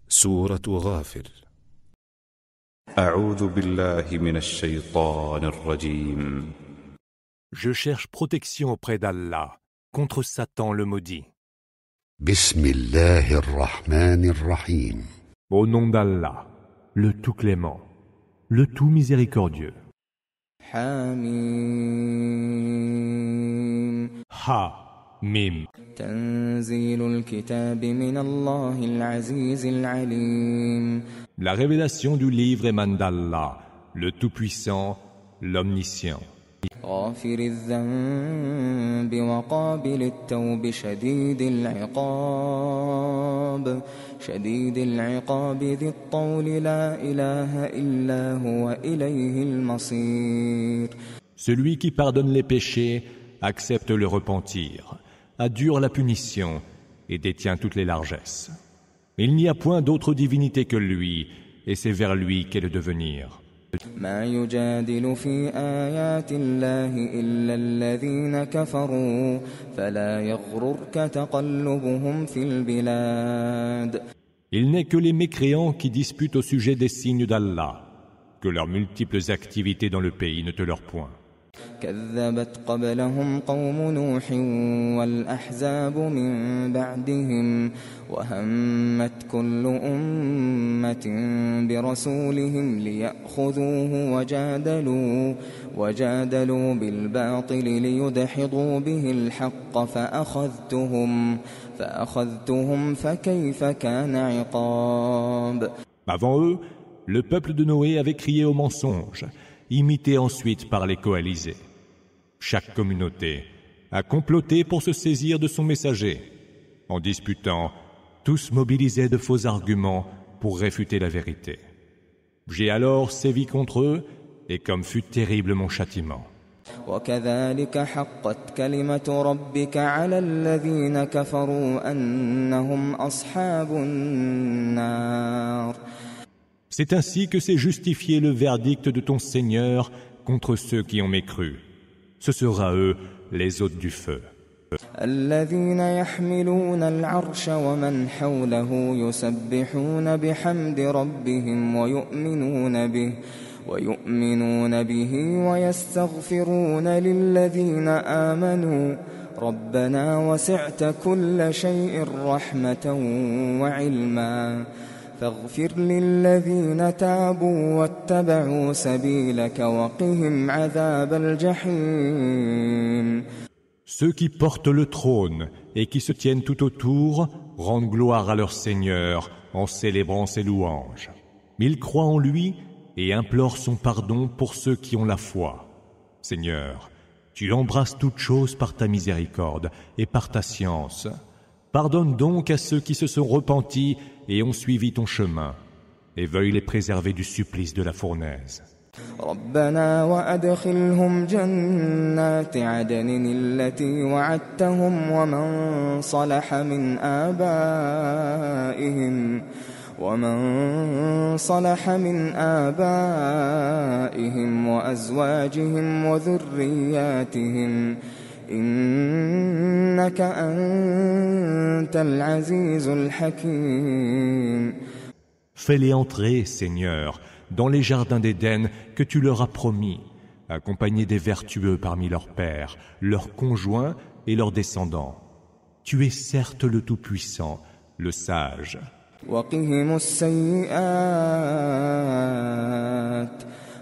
سورة غافر. أعوذ بالله من الشيطان الرجيم. Je cherche protection auprès d'Allah contre Satan le maudit. بسم الله الرحمن الرحيم. Au nom d'Allah, le tout clément, le tout miséricordieux. حميم Ha, Mim. تنزيل الكتاب من الله العزيز العليم. La révélation du livre émane d'Allah, le tout-puissant, l'omniscient. غافر الذنب وقابل التوب شديد العقاب ذي الطول لا إله إلا هو إليه المصير. Celui qui pardonne les péchés, accepte le repentir, adjure la punition et détient toutes les largesses. Il n'y a point d'autre divinité que lui, et c'est vers lui qu'est le devenir. ما يجادل في آيات الله إلا الذين كفروا فلا يغررك تقلبهم في البلاد. Il n'est que les mécréants qui disputent au sujet des signes d'Allah, que leurs multiples activités dans le pays ne te leur point. كذبت قبلهم قوم نوح والأحزاب من بعدهم وهمت كل أمة برسولهم ليأخذوه وجادلوا بالباطل ليدحضوا به الحق فأخذتهم فكيف كان عقاب. Avant eux, le peuple de Noé avait crié au mensonge, imité ensuite par les coalisés. Chaque communauté a comploté pour se saisir de son messager. En disputant, tous mobilisaient de faux arguments pour réfuter la vérité. J'ai alors sévi contre eux, et comme fut terrible mon châtiment. وكذلك حقت كلمة ربك على الذين كفروا أنهم أصحاب النار. C'est ainsi que s'est justifié le verdict de ton Seigneur contre ceux qui ont mécru. Ce sera eux les hôtes du feu. الذين يحملون العرش ومن حوله يسبحون بحمد ربهم ويؤمنون به ويستغفرون للذين آمنوا ربنا وسعت كل شيء رحمة وعلما فاغفر للذين تابوا واتبعوا سبيلك وقهم عذاب الجحيم. Ceux qui portent le trône et qui se tiennent tout autour rendent gloire à leur Seigneur en célébrant ses louanges. Ils croient en lui et implorent son pardon pour ceux qui ont la foi. Seigneur, tu embrasses toutes choses par ta miséricorde et par ta science. Pardonne donc à ceux qui se sont repentis et ont suivi ton chemin, et veuille les préserver du supplice de la fournaise. ربنا وأدخلهم جنات عدن التي وعدتهم ومن صلح من آبائهم وأزواجهم وذرياتهم إنك أنت العزيز الحكيم. Fais-les entrer, Seigneur, dans les jardins d'Éden que tu leur as promis, accompagnés des vertueux parmi leurs pères, leurs conjoints et leurs descendants. Tu es certes le Tout-Puissant, le Sage. وقهم السيئات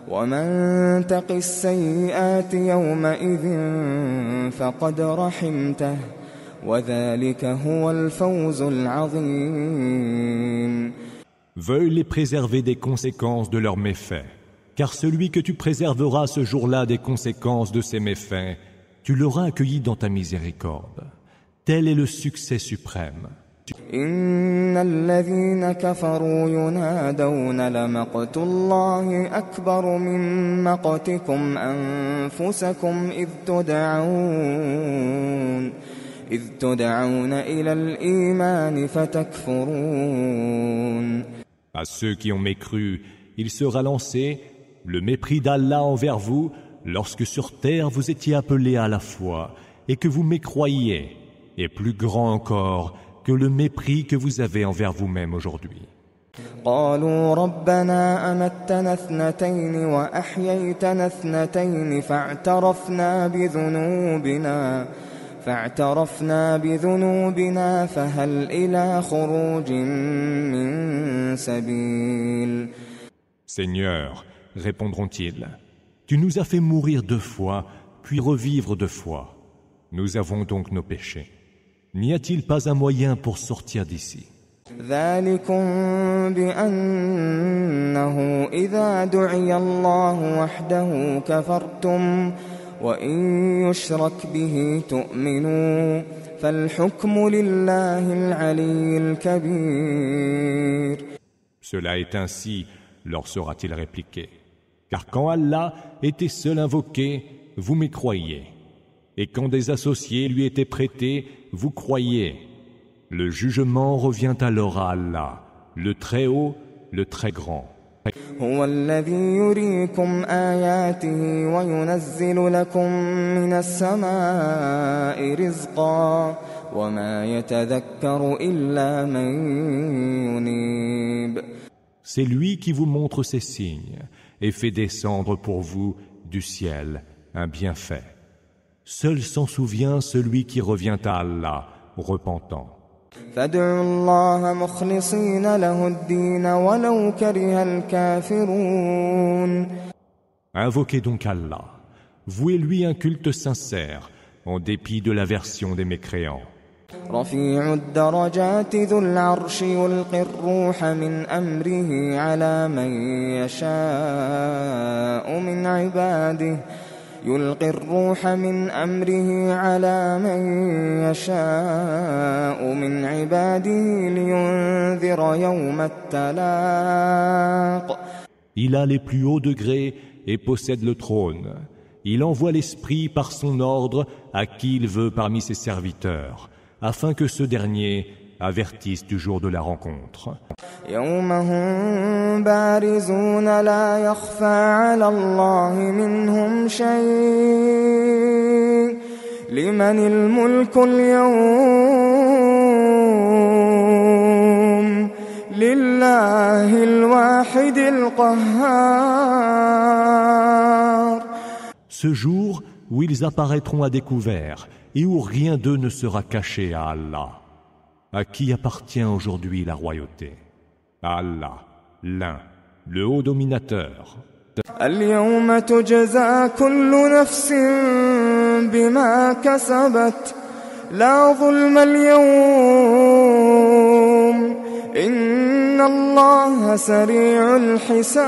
ومن تق السيئات يومئذ فقد رحمته وذلك هو الفوز العظيم. Veuille les préserver des conséquences de leurs méfaits, car celui que tu préserveras ce jour-là des conséquences de ses méfaits, tu l'auras accueilli dans ta miséricorde. Tel est le succès suprême. إن الذين كفروا ينادون لمقت الله أكبر من مقتكم أنفسكم إذ تدعون إلى الإيمان فتكفرون. À ceux qui ont mécru, il sera lancé le mépris d'Allah envers vous lorsque sur terre vous étiez appelés à la foi et que vous mécroyiez, et plus grand encore que le mépris que vous avez envers vous-même aujourd'hui. قالوا ربنا أمتنا اثنتين وأحييتنا اثنتين فاعترفنا بذنوبنا فهل إلى خروج من سبيل. Seigneur, répondront-ils, tu nous as fait mourir 2 fois, puis revivre 2 fois. Nous avons donc nos péchés. N'y a-t-il pas un moyen pour sortir d'ici? ذلكم بأنه إذا دعي الله وحده كفرتم وإن يشرك به تؤمنوا فالحكم لله العلي الكبير. Cela est ainsi, leur sera-t-il répliqué. Car quand Allah était seul invoqué, vous mécroyiez. Et quand des associés lui étaient prêtés, vous croyiez. Le jugement revient alors à Allah, le très haut, le très grand. هو الذي يريكم آياته وينزل لكم من السماء رزقا وما يتذكر إلا من ينيب. C'est lui qui vous montre ses signes et fait descendre pour vous du ciel un bienfait. Seul s'en souvient celui qui revient à Allah, repentant. فادعوا الله مخلصين له الدين ولو كره الكافرون. Invoquez donc Allah, vouez-lui un culte sincère, en dépit de l'aversion des mécréants. رفيع الدرجات ذو العرش يلقي الروح من أمره على من يشاء من عباده يلقي الروح من أمره على من يشاء من عباده لينذر يوم التلاق. Il a les plus hauts degrés et possède le trône. Il envoie l'esprit par son ordre à qui il veut parmi ses serviteurs, afin que ce dernier avertisse du jour de la rencontre. يوم هم بارزون لا يخفى على الله منهم شيء لمن الملك اليوم لله الواحد القهار. Ce jour où ils apparaîtront à découvert et où rien d'eux ne sera caché à Allah. À qui appartient aujourd'hui la royauté? À Allah, l'un, le haut dominateur. اليوم تجزى كل نفس بما كسبت لا ظلم اليوم إن الله سريع الحساب.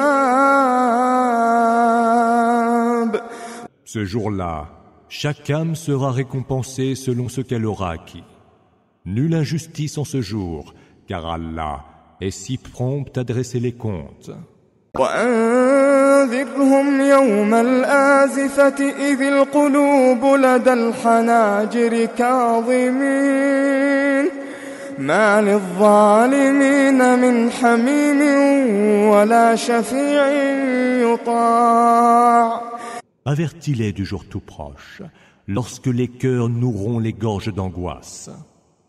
Ce jour-là, chaque âme sera récompensée selon ce qu'elle aura acquis. Nulle injustice en ce jour, car Allah est si prompt à dresser les comptes. وأنذرهم يوم الآزفة إذ القلوب لدى الحناجر كاظمين ما للظالمين من حميم ولا شفيع يطاع. Avertis-les du jour tout proche, lorsque les cœurs noueront les gorges d'angoisse.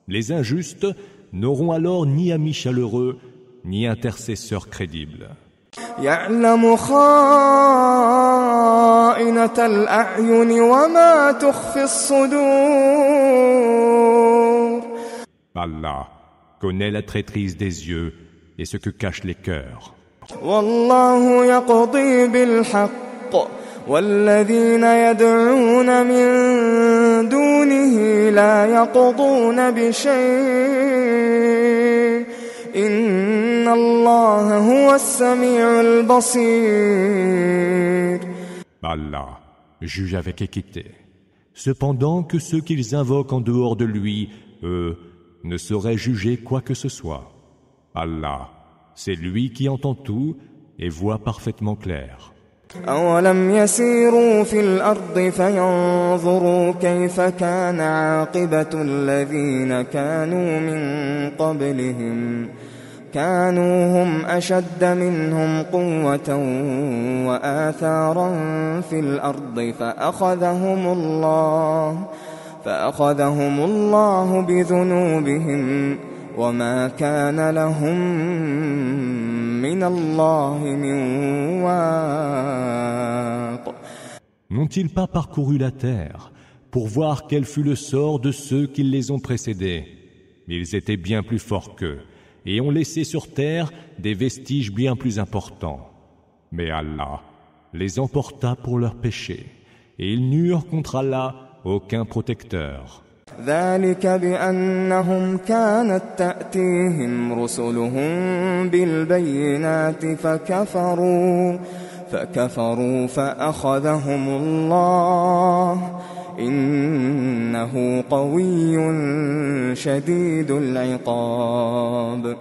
Les injustes n'auront alors ni amis chaleureux, ni intercesseurs crédibles. يعلم خائنة الأعين وما تخفي الصدور. Allah connaît la traîtrise des yeux et ce que cachent les cœurs. والله يقضي بالحق والذين يدعون من دونه لا يقضون بشيء إن الله هو السميع البصير. Allah juge avec équité. Cependant que ceux qu'ils invoquent en dehors de lui, eux, ne sauraient juger quoi que ce soit. Allah, c'est lui qui entend tout et voit parfaitement clair. أولم يسيروا في الأرض فينظروا كيف كان عاقبة الذين كانوا من قبلهم كانوا هم أشد منهم قوة وآثارا في الأرض فأخذهم الله بذنوبهم وما كان لهم من الله من واق. N'ont-ils pas parcouru la terre pour voir quel fut le sort de ceux qui les ont précédés? Ils étaient bien plus forts qu'eux et ont laissé sur terre des vestiges bien plus importants. Mais Allah les emporta pour leurs péchés et ils n'eurent contre Allah aucun protecteur. ذلك بأنهم كانت تأتيهم رسلهم بالبينات فكفروا فأخذهم الله إنه قوي شديد العقاب.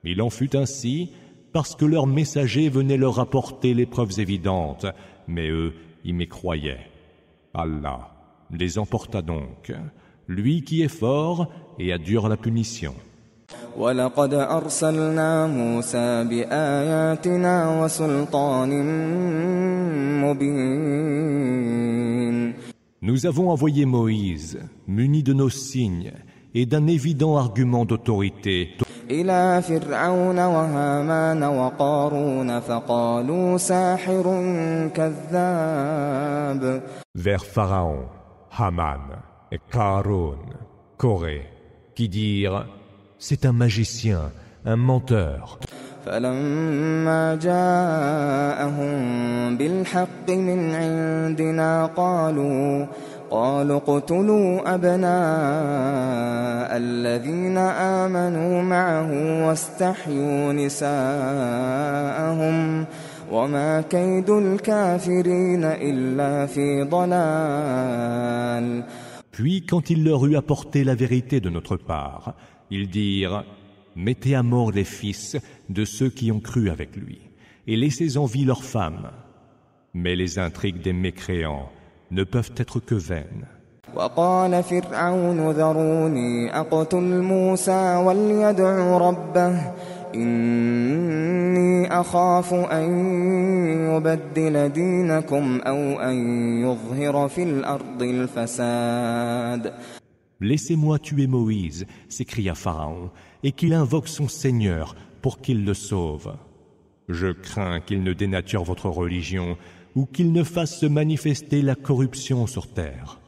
Il en fut ainsi parce que leurs messagers venaient leur apporter les preuves évidentes, mais eux y mécroyaient. Allah les emporta donc, lui qui est fort et a dure la punition. وَلَقَدْ أَرْسَلْنَا مُوسَى بِآيَاتِنَا وَسُلْطَانٍ مُبِينٍ. Nous avons envoyé Moïse, muni de nos signes et d'un évident argument d'autorité, إِلَى فِرْعَوْنَ وَهَامَانَ وَقَارُونَ فَقَالُوا سَاحِرٌ كَذَّابٌ. vers Pharaon, Haman et Karun, Corée, qui dirent « C'est un magicien, un menteur ». فَلَمَّا جَاءَهُم بِالْحَقِّ مِنْ عِندِنَا قَالُوا اقْتُلُوا أَبْنَاءَ الَّذِينَ آمَنُوا مَعَهُ وَاسْتَحْيُوا نِسَاءَهُمْ وَمَا كَيْدُ الْكَافِرِينَ إِلَّا فِي ضَلَالٍ. Puis, quand il leur eut apporté la vérité de notre part, ils dirent « Mettez à mort les fils de ceux qui ont cru avec lui, et laissez en vie leurs femmes. » Mais les intrigues des mécréants ne peuvent être que vaines. وقال فرعون ذروني أقتل موسى وليدع ربه إني أخاف أن يبدل دينكم أو أن يظهر في الأرض الفساد. Laissez-moi tuer Moïse, s'écria Pharaon, et qu'il invoque son Seigneur pour qu'il le sauve. Je crains qu'il ne dénature votre religion ou qu'il ne fasse se manifester la corruption sur terre.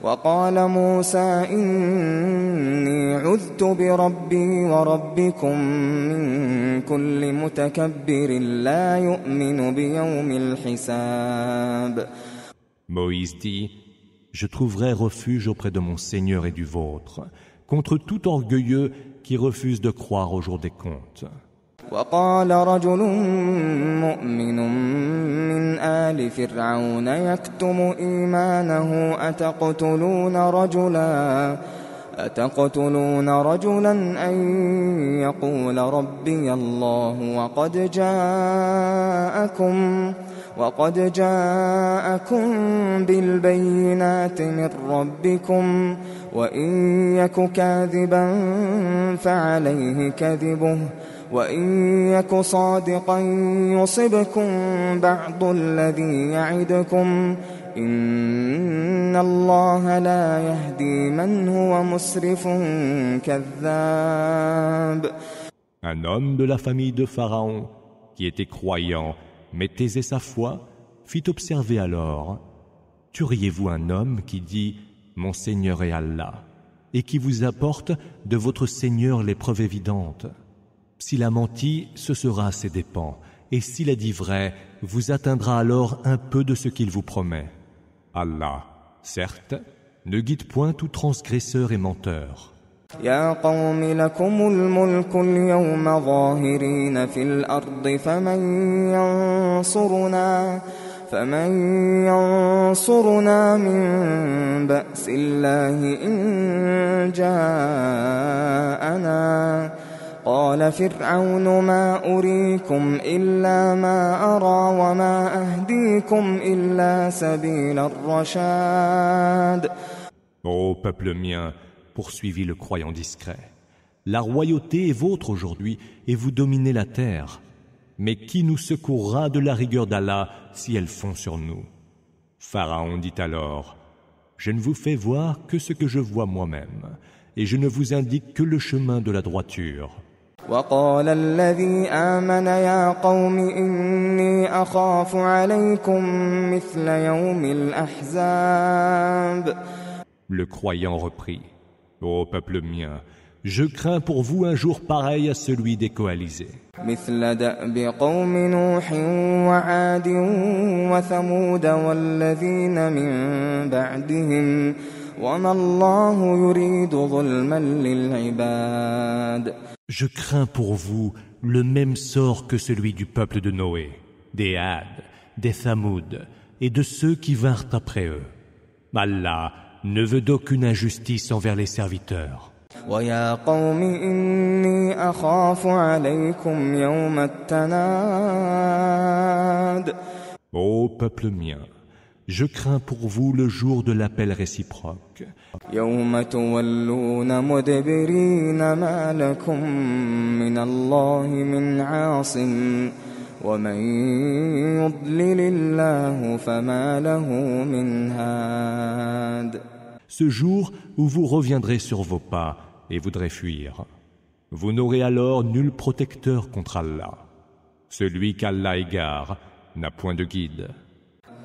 وقال موسى إني عذت بربي وربكم من كل متكبر لا يؤمن بيوم الحساب. Moïse dit, je trouverai refuge auprès de mon Seigneur et du vôtre, contre tout orgueilleux qui refuse de croire au jour des comptes. وقال رجل مؤمن من آل فرعون يكتم إيمانه أتقتلون رجلا أن يقول ربي الله وقد جاءكم بالبينات من ربكم وإن يك كاذبا فعليه كذبه وإن يك صادقا يصبكم بعض الذي يعدكم إن الله لا يهدي من هو مسرف كذاب. Un homme de la famille de Pharaon, qui était croyant, mais taisait sa foi, fit observer alors, tueriez-vous un homme qui dit « Mon Seigneur est Allah » et qui vous apporte de votre Seigneur les preuves évidentes? S'il a menti, ce sera à ses dépens, et s'il a dit vrai, vous atteindra alors un peu de ce qu'il vous promet. Allah, certes, ne guide point tout transgresseur et menteur. يا قوم لكم الملك اليوم ظاهرين في الأرض فمن ينصرنا من بأس الله إن جاءنا قال فرعون ما أريكم إلا ما أرى وما أهديكم إلا سبيل الرشاد. Ô peuple mien, poursuivit le croyant discret, la royauté est vôtre aujourd'hui et vous dominez la terre. Mais qui nous secourra de la rigueur d'Allah si elle fond sur nous? Pharaon dit alors, je ne vous fais voir que ce que je vois moi-même, et je ne vous indique que le chemin de la droiture. وقال الذي آمن يا قوم إني أخاف عليكم مثل يوم الأحزاب. Le croyant reprit: Ô peuple mien, je crains pour vous un jour pareil à celui des coalisés. مثل دأب قوم نوح وعاد وثمود والذين من بعدهم وما الله يريد ظلما للعباد. Je crains pour vous le même sort que celui du peuple de Noé, des Had, des Thamoud et de ceux qui vinrent après eux. Allah ne veut d'aucune injustice envers les serviteurs. ويا قوم إني أخاف عليكم يوم التناد. Ô peuple mien, je crains pour vous le jour de l'appel réciproque. يوم تولون مدبرين ما لكم من الله من عاصم ومن يضلل الله فما له من هاد. Ce jour où vous reviendrez sur vos pas et voudrez fuir, vous n'aurez alors nul protecteur contre Allah. Celui qu'Allah égare n'a point de guide.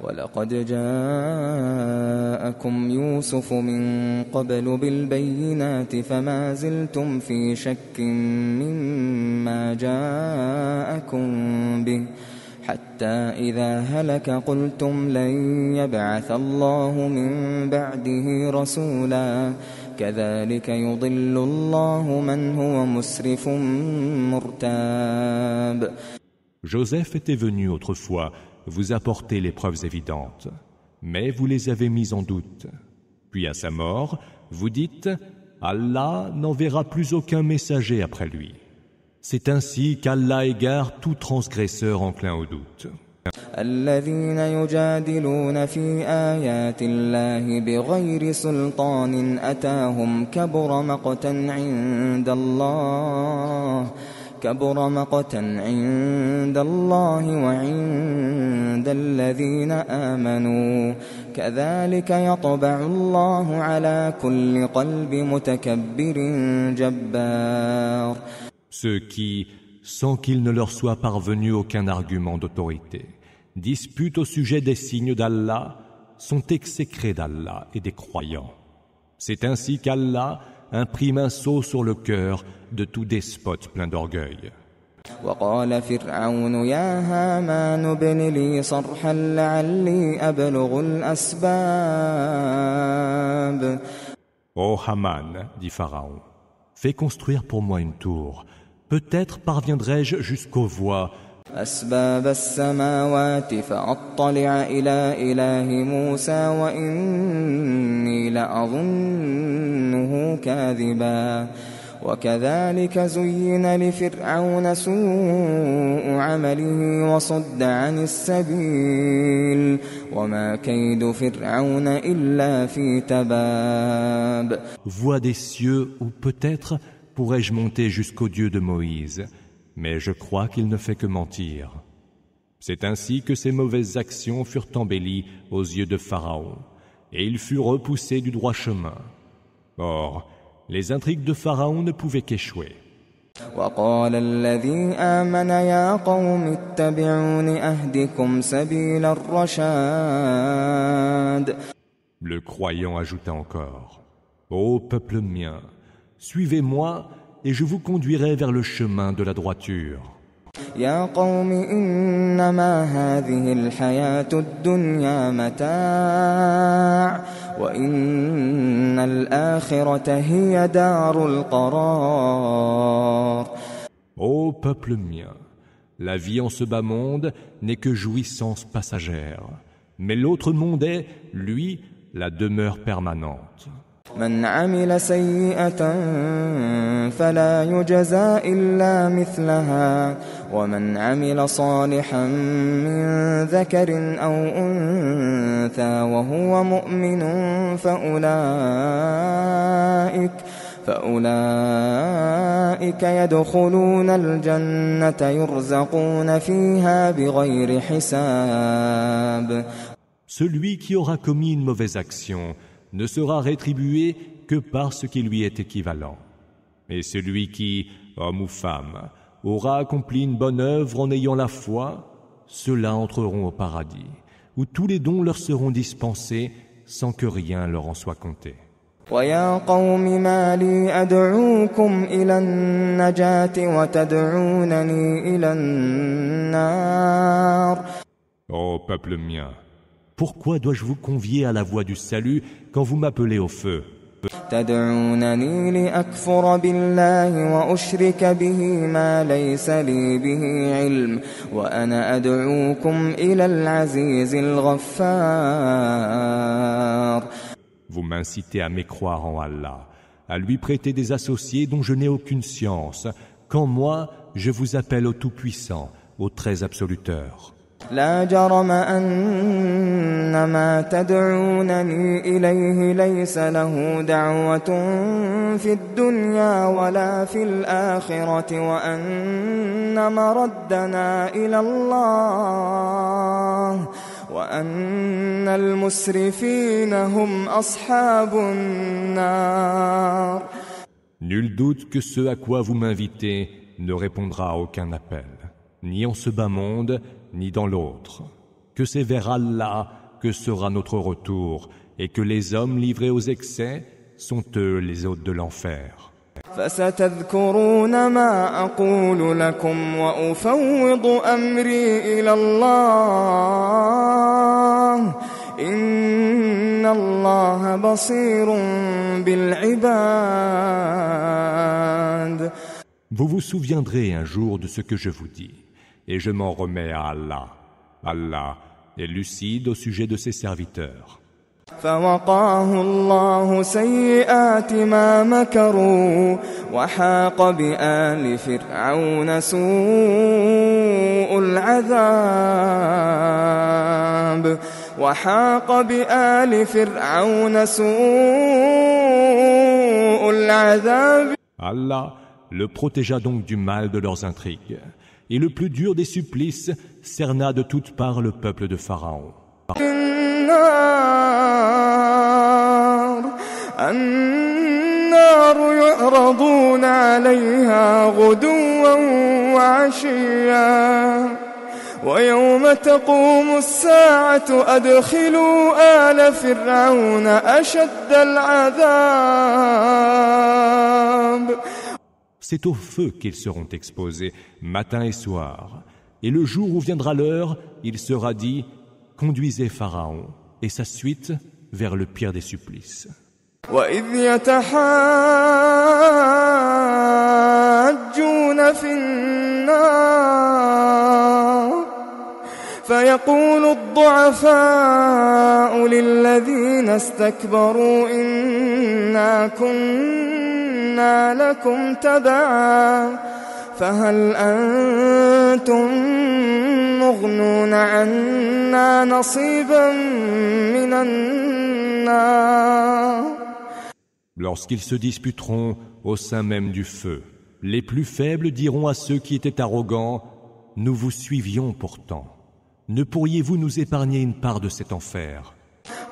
ولقد جاءكم يوسف من قبل بالبينات فما زلتم في شك مما جاءكم به حتى إذا هلك قلتم لن يبعث الله من بعده رسولا كذلك يضل الله من هو مسرف مرتاب. Joseph était venu autrefois vous apporter les preuves évidentes, mais vous les avez mises en doute. Puis à sa mort, vous dites « Allah n'enverra plus aucun messager après lui ». C'est ainsi qu'Allah égare tout transgresseur enclin au doute. الذين يجادلون في آيات الله بغير سلطان أتاهم كبر مقتا عند الله وعند الذين آمنوا كذلك يطبع الله على كل قلب متكبر جبار. Ceux qui, sans qu'il ne leur soit parvenu aucun argument d'autorité, disputent au sujet des signes d'Allah, sont exécrés d'Allah et des croyants. C'est ainsi qu'Allah imprime un sceau sur le cœur de tout despote plein d'orgueil. وقال فرعون يا هامان ابن لي صرحا لعلي أبلغ الأسباب. Ô Haman, dit Pharaon, fais construire pour moi une tour. Peut-être parviendrai-je jusqu'aux voies أسباب السماوات فأطلع إلى إله موسى وإني لأظنه كاذبا وكذلك زين لفرعون سوء عمله وصد عن السبيل وما كيد فرعون إلا في تباب. Voix des cieux, ou peut-être pourrais-je monter jusqu'au Dieu de Moïse, mais je crois qu'il ne fait que mentir. C'est ainsi que ses mauvaises actions furent embellies aux yeux de Pharaon, et il fut repoussé du droit chemin. Or, les intrigues de Pharaon ne pouvaient qu'échouer. وقال الذي آمن يا قوم اتبعون أهدكم سبيل الرشاد. Le croyant ajouta encore: Ô peuple mien, suivez-moi et je vous conduirai vers le chemin de la droiture. يا قوم إنما هذه الحياة الدنيا متاع وإن الآخرة هي دار القرار. Ô peuple mien, la vie en ce bas monde n'est que jouissance passagère, mais l'autre monde est, lui, la demeure permanente. من عمل سيئة فلا يجزى إلا مثلها ومن عمل صالحا من ذكر أو أنثى وهو مؤمن فأولئك يدخلون الجنة يرزقون فيها بغير حساب. Celui qui aura commis une mauvaise action ne sera rétribué que par ce qui lui est équivalent. Et celui qui, homme ou femme, aura accompli une bonne œuvre en ayant la foi, ceux-là entreront au paradis, où tous les dons leur seront dispensés sans que rien leur en soit compté. وَيَا قَوْمِ مَا لِي أَدْعُوكُمْ إِلَى النَّجَاةِ وَتَدْعُونَنِي إِلَى النَّارِ. Ô peuple mien, pourquoi dois-je vous convier à la voie du salut quand vous m'appelez au feu? تدعونني لأكفر بالله وأشرك به ما ليس لي به علم وأنا أدعوكم إلى العزيز الغفار. Vous m'incitez à mécroire en Allah, à lui prêter des associés dont je n'ai aucune science, quand moi, je vous appelle au Tout-Puissant, au Très Absoluteur. لا جرم أن ما تدعونني إليه ليس له دعوة في الدنيا ولا في الآخرة وأن مردنا إلى الله وأن المسرفين هم أصحاب النار. Nul doute que ce à quoi vous m'invitez ne répondra à aucun appel, ni en ce bas monde, ni dans l'autre, que c'est vers Allah que sera notre retour, et que les hommes livrés aux excès sont eux les hôtes de l'enfer. فستذكرون ما أقول لكم وأفوض أمري إلى الله إن الله بصير بالعباد. Vous vous souviendrez un jour de ce que je vous dis, et je m'en remets à Allah. Allah est lucide au sujet de ses serviteurs. فوقاه الله سيئات ما مكروا وحاق بآل فرعون سوء العذاب Allah le protégea donc du mal de leurs intrigues, et le plus dur des supplices cerna de toutes parts le peuple de Pharaon. النار يعرضون عليها غدوا وعشيا ويوم تقوم الساعة أدخلوا آل فرعون أشد العذاب. C'est au feu qu'ils seront exposés, matin et soir. Et le jour où viendra l'heure, il sera dit, conduisez Pharaon et sa suite vers le pire des supplices. وَإِذْ يَتَحَاجُّونَ فِي النَّارِ فَيَقُولُ الضُّعَفَاءُ لِلَّذِينَ اسْتَكْبَرُوا إِنَّا كُنَّا لَكُمْ تَبَعًا فَهَلْ أَنْتُمْ مُغْنُونَ عَنَّا نَصِيبًا مِنَ النَّارِ. Lorsqu'ils se disputeront au sein même du feu, les plus faibles diront à ceux qui étaient arrogants, « Nous vous suivions pourtant. Ne pourriez-vous nous épargner une part de cet enfer ?»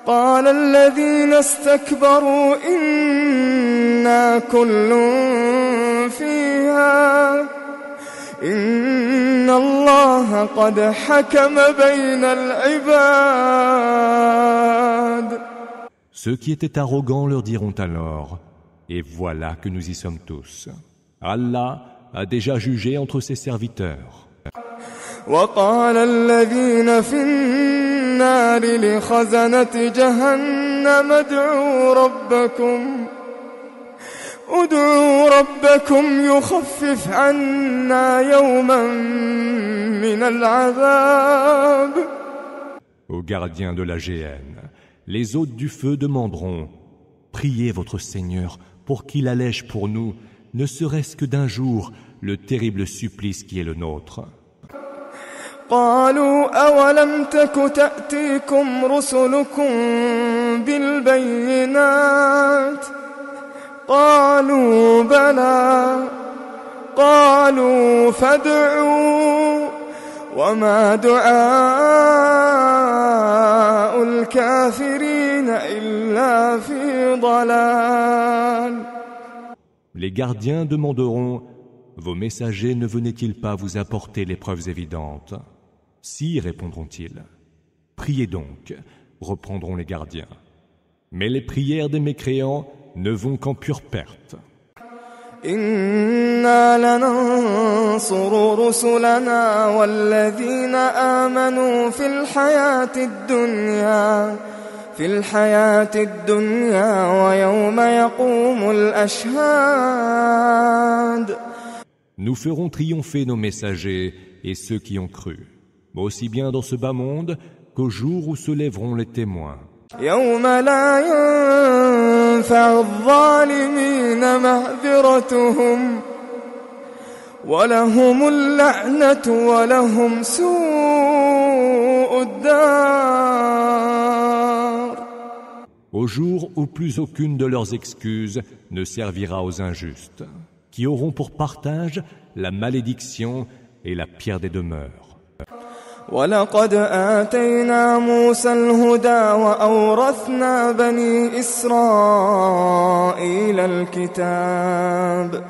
قال الذين استكبروا إنا كل فيها إن الله قد حكم بين العباد. Ceux qui étaient arrogants leur diront alors, « Et voilà que nous y sommes tous. Allah a déjà jugé entre ses serviteurs. » وقال الذين في النار لخزنة جهنم ادعوا ربكم يخفف عنا يوما من العذاب. Aux gardiens de la géhenne, les hôtes du feu demanderont, « Priez votre Seigneur pour qu'il allège pour nous, ne serait-ce que d'un jour, le terrible supplice qui est le nôtre. » قالوا أولم تك تأتيكم رسلكم بالبينات قالوا بلى قالوا فادعوا وما دعاء الكافرين إلا في ضلال. Les gardiens demanderont: vos messagers ne venaient-ils pas vous apporter les preuves évidentes? Si, répondront-ils. Priez donc, reprendront les gardiens. Mais les prières des mécréants ne vont qu'en pure perte. إنا لننصر رسلنا والذين آمنوا في الحياة الدنيا ويوم يقوم الأشهاد. Nous ferons triompher nos messagers et ceux qui ont cru, aussi bien dans ce bas monde qu'au jour où se lèveront les témoins. يوم لا ينفع الظالمين معذرتهم ولهم اللعنة ولهم سوء الدار. Au jour où plus aucune de leurs excuses ne servira aux injustes, qui auront pour partage la malédiction et la pire des demeures. ولقد آتينا موسى الهدى وأورثنا بني إسرائيل الكتاب.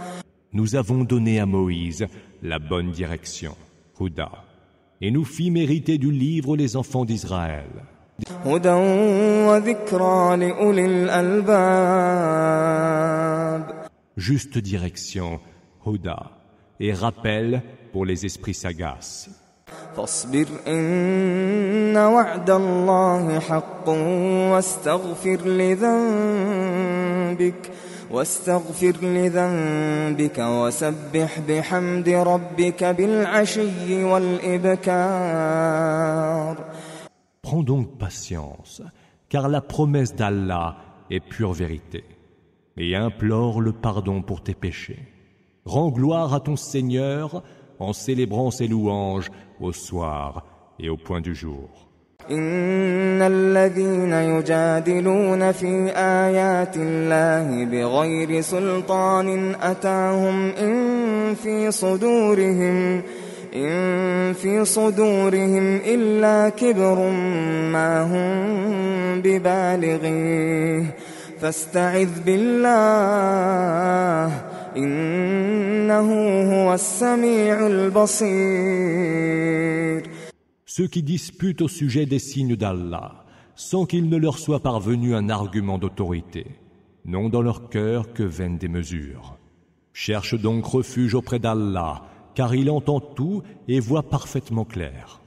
Nous avons donné à Moïse la bonne direction, Huda, et nous fîmes hériter du livre les enfants d'Israël. هدى وذكرى لأولي الألباب. Juste direction, Huda, et rappel pour les esprits sagaces. فاصبر إن وعد الله حق واستغفر لذنبك وسبح بحمد ربك بالعشي والإبكار. Prends donc patience, car la promesse d'Allah est pure vérité, et implore le pardon pour tes péchés. Rends gloire à ton Seigneur en célébrant ses louanges au soir et au point du jour. إن الذين يجادلون في آيات الله بغير سلطان أتاهم إن في صدورهم إلا كبر ما هم ببالغيه فاستعذ بالله إنه هو السميع البصير. Ceux qui disputent au sujet des signes d'Allah, sans qu'il ne leur soit parvenu un argument d'autorité, n'ont dans leur cœur que vaines démesures. Cherche donc refuge auprès d'Allah, car il entend tout et voit parfaitement clair.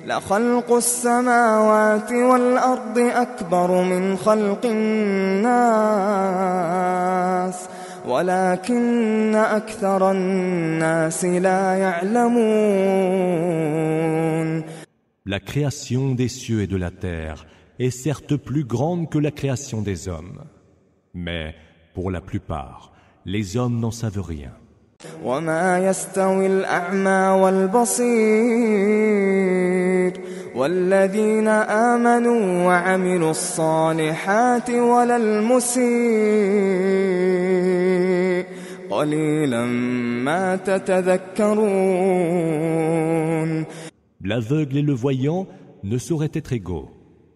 لخلق السماوات والأرض أكبر من خلق الناس ولكن أكثر الناس لا يعلمون. La création des cieux et de la terre est certes plus grande que la création des hommes, mais pour la plupart, les hommes n'en savent rien. وما يستوي الأعمى والبصير والذين آمنوا وعملوا الصالحات ولا المسيء قليلا ما تتذكرون. L'aveugle et le voyant ne sauraient être égaux,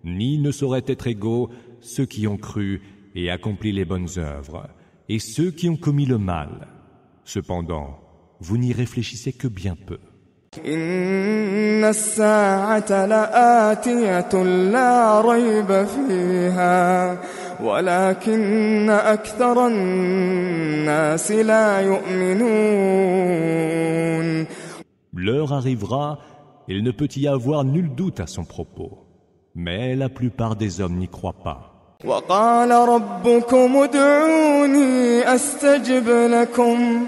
ni ne sauraient être égaux ceux qui ont cru et accompli les bonnes œuvres, et ceux qui ont commis le mal. Cependant, vous n'y réfléchissez que bien peu. إن الساعة لآتية لا ريب فيها ولكن أكثر الناس لا يؤمنون. L'heure arrivera, il ne peut y avoir nul doute à son propos, mais la plupart des hommes n'y croient pas. وقال ربكم ادعوني أستجب لكم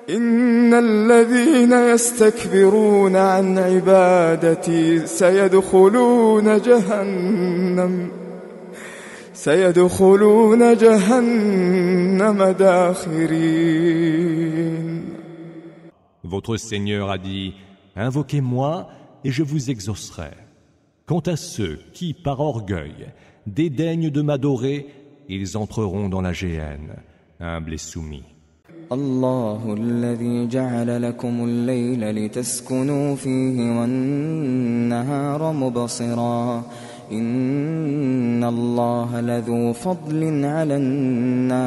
إن الذين يستكبرون عن عبادتي سيدخلون جهنم داخرين. Votre Seigneur a dit, invoquez-moi et je vous exaucerai. Quant à ceux qui, par orgueil, dédaignent de m'adorer, ils entreront dans la géhenne, humbles et soumis. الله الذي جعل لكم الليل لتسكنوا فيه والنهار مبصرا إن الله لذو فضل على الناس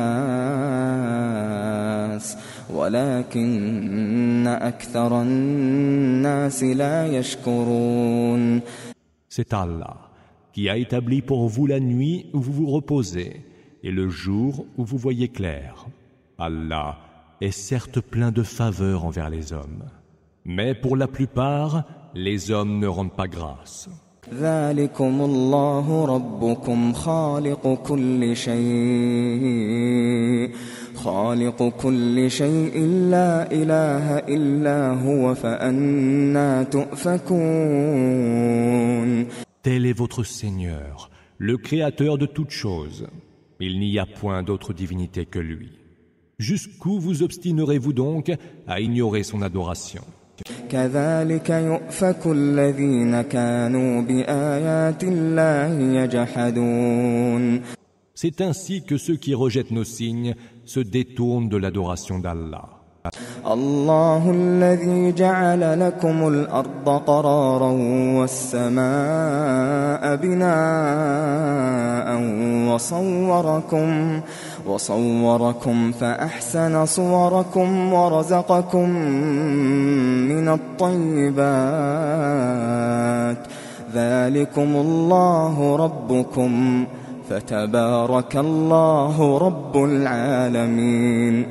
ولكن أكثر الناس لا يشكرون. C'est Allah qui a établi pour vous la nuit où vous vous reposez et le jour où vous voyez clair. Allah est certes plein de faveurs envers les hommes, mais pour la plupart, les hommes ne rendent pas grâce. ذلكم الله ربكم خالق كل شيء لا إله إلا هو فأنى تؤفكون. Tel est votre Seigneur, le Créateur de toutes choses. Il n'y a point d'autre divinité que lui. Jusqu'où vous obstinerez-vous donc à ignorer son adoration? كذلك يؤفك الذين كانوا بآيات الله يجحدون. C'est ainsi que ceux qui rejettent nos signes se détournent de l'adoration d'Allah. الله الذي جعل لكم الأرض قرارا والسماء بناء وصوركم فأحسن صوركم ورزقكم من الطيبات ذلكم الله ربكم فتبارك الله رب العالمين.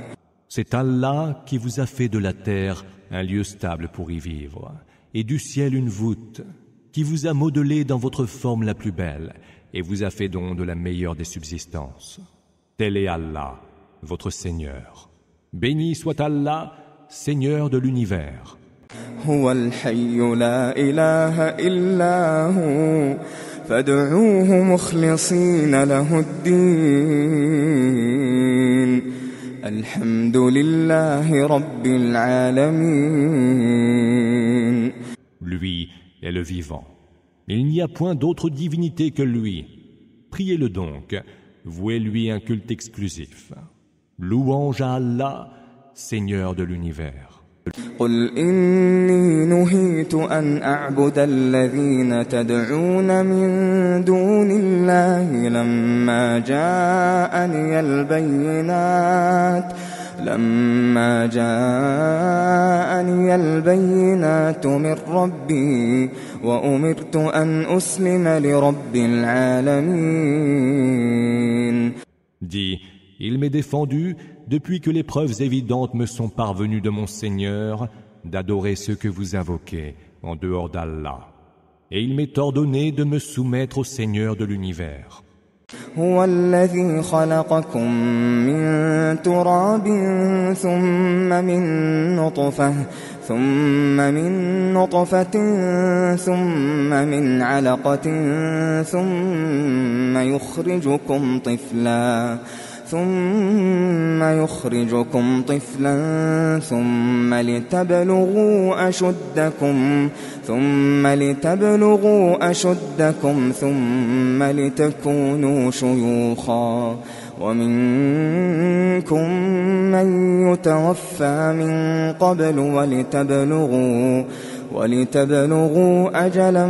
C'est Allah qui vous a fait de la terre un lieu stable pour y vivre, et du ciel une voûte, qui vous a modelé dans votre forme la plus belle, et vous a fait don de la meilleure des subsistances. Tel est Allah, votre Seigneur. Béni soit Allah, Seigneur de l'univers. هو الحي لا إله إلا هو فادعوه مخلصين له الدين الحمد لله رب العالمين. Lui est le vivant. Il n'y a point d'autre divinité que lui. Priez-le donc, vouez-lui un culte exclusif. Louange à Allah, Seigneur de l'univers. قل إني نهيت أن أعبد الذين تدعون من دون الله لما جاءني البينات من ربي وأمرت أن أسلم لرب العالمين. Dis, il m'est défendu, depuis que les preuves évidentes me sont parvenues de mon Seigneur, d'adorer ceux que vous invoquez en dehors d'Allah. Et il m'est ordonné de me soumettre au Seigneur de l'univers. هو الذي خلقكم من تراب ثم من نطفة ثم من علقة ثم يخرجكم طفلا ثم لتبلغوا أشدكم ثم لتكونوا شيوخا ومنكم من يتوفى من قبل ولتبلغوا أجلا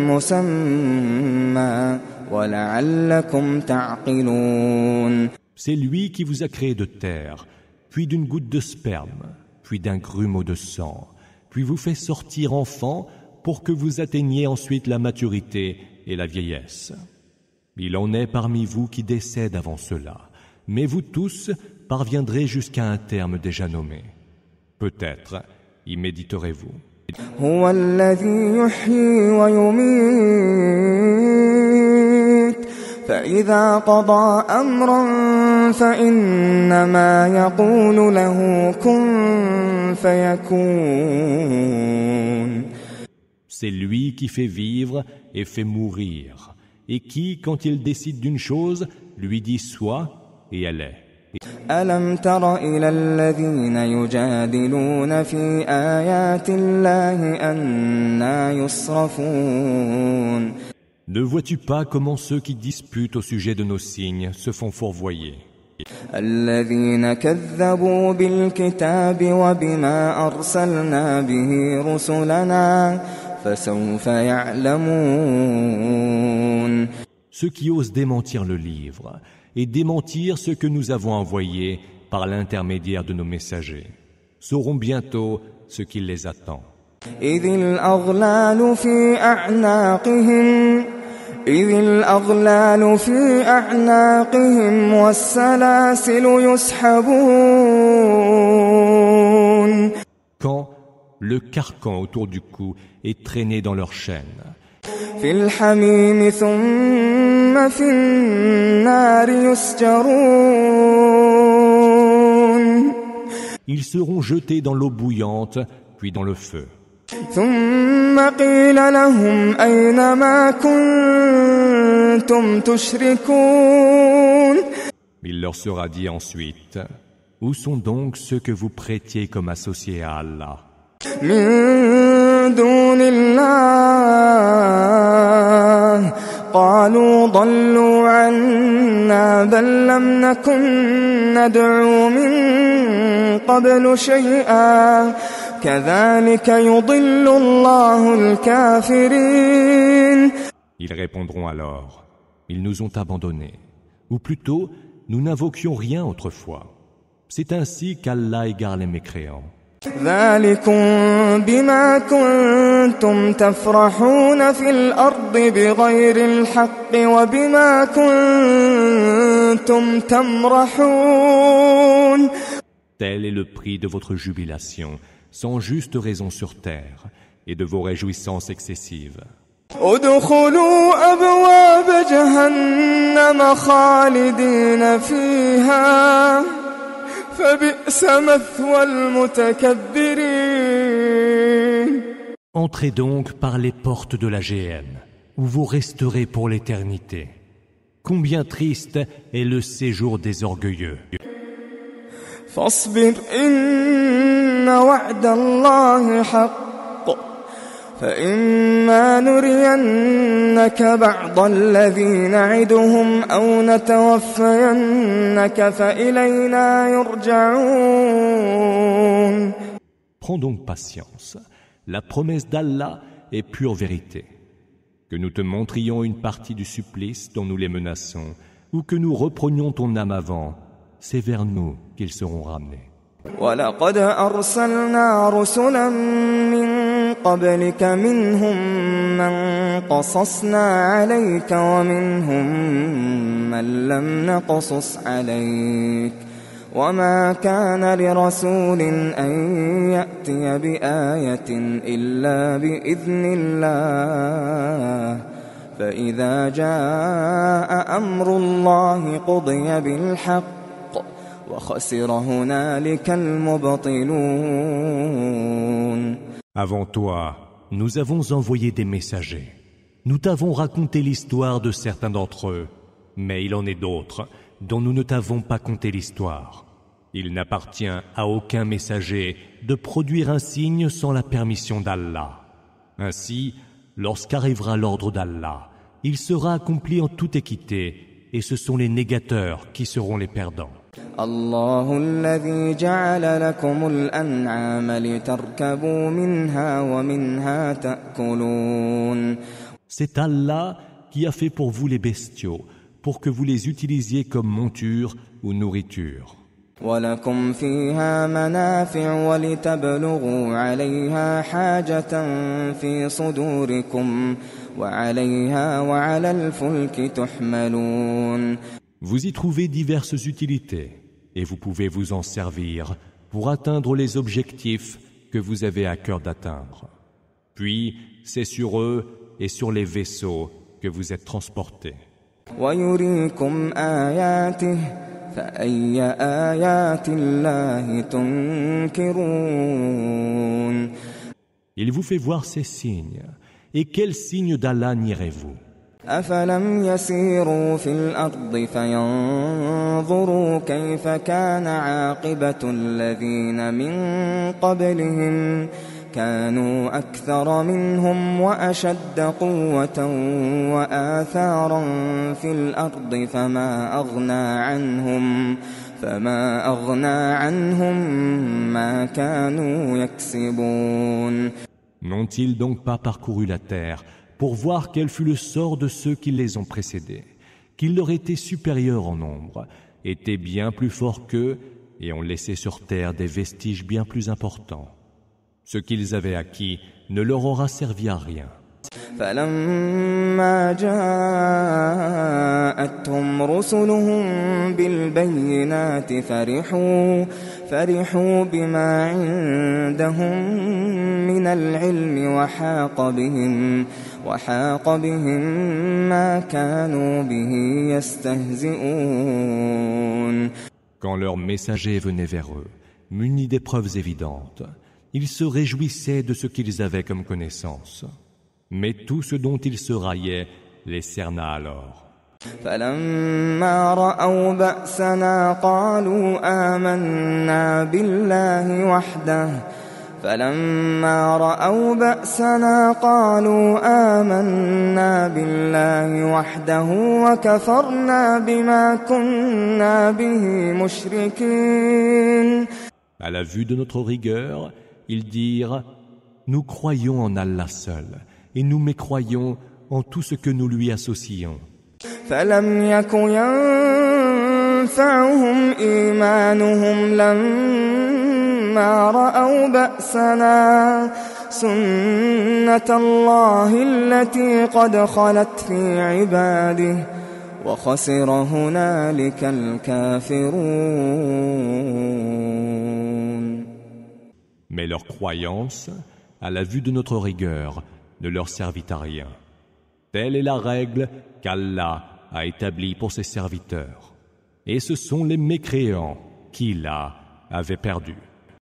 مسمى ولعلكم تعقلون. C'est lui qui vous a créé de terre, puis d'une goutte de sperme, puis d'un grumeau de sang, puis vous fait sortir enfant pour que vous atteigniez ensuite la maturité et la vieillesse. Il en est parmi vous qui décèdent avant cela, mais vous tous parviendrez jusqu'à un terme déjà nommé. Peut-être y méditerez-vous. هو الذي يحيي ويميت فإذا قضى أمرا فإنما يقول له كن فيكون. C'est lui qui fait vivre et fait mourir, et qui, quand il décide d'une chose, lui dit sois, et elle est. ألم تر إلى الذين يجادلون في آيات الله أنى يصرفون. Ne vois-tu pas comment ceux qui disputent au sujet de nos signes se font fourvoyer? الذين كذبوا بالكتاب وبما أرسلنا به رسلنا فسوف يعلمون. Ceux qui osent démentir le livre et démentir ce que nous avons envoyé par l'intermédiaire de nos messagers sauront bientôt ce qui les attend. إذ الأغلال في أعناقهم والسلاسل يسحبون. Quand le carcan autour du cou est traîné dans leurs chaînes. في الحميم ثم في النار يسجرون. Ils seront jetés dans l'eau bouillante, puis dans le feu. ثم قيل لهم أين ما كنتم تشركون. Il leur sera dit ensuite, où sont donc ceux que vous prêtiez comme associés à Allah? من دون الله قالوا ضلوا عنا بل لم نكن ندعو من قبل شيئا كذلك يضل الله الكافرين. Ils répondront alors, ils nous ont abandonnés, ou plutôt, nous n'invoquions rien autrefois. C'est ainsi qu'Allah égare les mécréants. ذلكم بما كنتم تفرحون في الأرض بغير الحق وبما كنتم تمرحون. Tel est le prix de votre jubilation, sans juste raison sur terre, et de vos réjouissances excessives. ادخلوا أبواب جهنم خالدين فيها فبئس مثوى المتكبرين. Entrez donc par les portes de la géhenne, où vous resterez pour l'éternité. Combien triste est le séjour des orgueilleux. فاصبر إن وعد الله حق فإما نرينك بعض الذي نعدهم أو نتوفينك فإلينا يرجعون. Prends donc patience. La promesse d'Allah est pure vérité. Que nous te montrions une partie du supplice dont nous les menaçons, ou que nous reprenions ton âme avant, c'est vers nous qu'ils seront ramenés. وَلَقَدْ أَرْسَلْنَا رُسُلًا مِّن قَبْلِكَ مِنْهُم مَّن قَصَصْنَا عَلَيْكَ وَمِنْهُم مَّن لَّمْ نَقْصُصْ عَلَيْكَ وَمَا كَانَ لِرَسُولٍ أَن يَأْتِيَ بِآيَةٍ إِلَّا بِإِذْنِ اللَّهِ فَإِذَا جَاءَ أَمْرُ اللَّهِ قُضِيَ بِالْحَقِّ وَخَسِرَ هُنَالِكَ الْمُبْطِلُونَ. Avant toi, nous avons envoyé des messagers. Nous t'avons raconté l'histoire de certains d'entre eux, mais il en est d'autres dont nous ne t'avons pas conté l'histoire. Il n'appartient à aucun messager de produire un signe sans la permission d'Allah. Ainsi, lorsqu'arrivera l'ordre d'Allah, il sera accompli en toute équité, et ce sont les négateurs qui seront les perdants. الله الذي جعل لكم الأنعام لتركبوا منها ومنها تأكلون. C'est Allah qui a fait pour vous les bestiaux, pour que vous les utilisiez comme monture ou nourriture. ولكم فيها منافع ولتبلغوا عليها حاجة في صدوركم وعليها وعلى الفلك تحملون. Vous y trouvez diverses utilités, et vous pouvez vous en servir pour atteindre les objectifs que vous avez à cœur d'atteindre. Puis, c'est sur eux et sur les vaisseaux que vous êtes transportés. وَيُرِيكُمْ آيَاتِهِ فَأَيَّ آيَاتِ اللَّهِ تُنْكِرُونَ. Il vous fait voir ces signes. Et quels signes d'Allah nierez-vous? أَفَلَمْ يَسِيرُوا فِي الْأَرْضِ فَيَنْظُرُوا كَيْفَ كَانَ عَاقِبَةُ الَّذِينَ مِنْ قَبْلِهِمْ كَانُوا أَكْثَرَ مِنْهُمْ وَأَشَدَّ قُوَّةً وَآثَارًا فِي الْأَرْضِ فما أغنى عنهم ما كانوا يكسبون. N'ont-ils donc pas parcouru la terre pour voir quel fut le sort de ceux qui les ont précédés, qu'ils leur étaient supérieurs en nombre, étaient bien plus forts qu'eux et ont laissé sur terre des vestiges bien plus importants. Ce qu'ils avaient acquis ne leur aura servi à rien. فلما جاءتهم رسلهم بالبينات فرحوا بما عندهم من العلم وحاق بهم ما كانوا به يستهزئون. Quand leurs messagers venaient vers eux, munis des preuves évidentes, ils se réjouissaient de ce qu'ils avaient comme connaissance. Mais tout ce dont ils se raillaient les cerna alors. فلما رأوا بأسنا قالوا آمنا بالله وحده وكفرنا بما كنا به مشركين. À la vue de notre rigueur, ils dirent « Nous croyons en Allah seul, et nous mécroyons en tout ce que nous lui associons. » فلم يك ينفعهم إيمانهم لما رأوا بأسنا سنة الله التي قد خلت في عباده وخسر هنالك الكافرون. Mais leur croyance, à la vue de notre rigueur, ne leur servit à rien. Telle est la règle qu'Allah a établie pour ses serviteurs. Et ce sont les mécréants qui, là, avaient perdu.